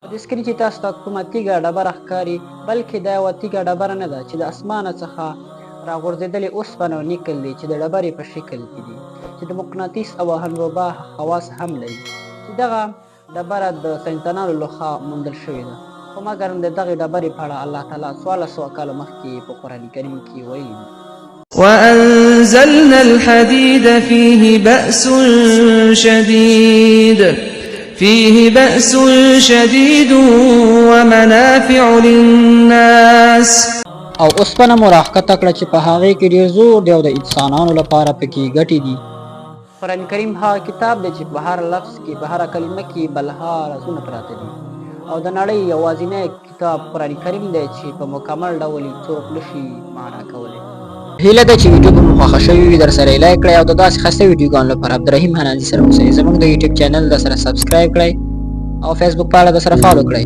حدیث کې چې تاسو ته کومه تیږه ډبره ښکاري بلکې دا یوه تیږه ډبره نه ده چې د اسمانه څخه راغورځېدلې اوسپنه او نکل دی چې د ډبرې په شکل کې دي چې د مقناطیس او هنربا خواص هم لري چې دغه ډبره د ساینسدانانو لخوا موندل شوې ده خو مګر د دغې ډبرې په اړه الله تعالی 1400 کاله مخکې په قرآن کریم کې ویلي دي. وأنزلنا الحديد فيه بأس شديد ومنافع للناس. او اوسپنه مو راښکته کړه چې په هغې کې ډېر زور دی او د انسانانو لپاره پکې ګټې دي. قرآن کریم هغه کتاب دی چې په هر لفظ کې په هره کلمه کې بلها رازونه پراته دي او د نړۍ یوازینی کتاب قرآن کریم دی چې په مکمل ډول یې څوک نشي معنا کولی. هیله ده چې ویډیو به مو خوښه شوې وي در سره یې لایک کړئ او د داسې ښایسته ویډیوګانو لپاره عبدالرحیم حنانزي سره اوسئ. زموږ د یوټیوب چینل در سره سبسکرایب کړئ او فیسبوک پاڼه در سره فالو کړئ.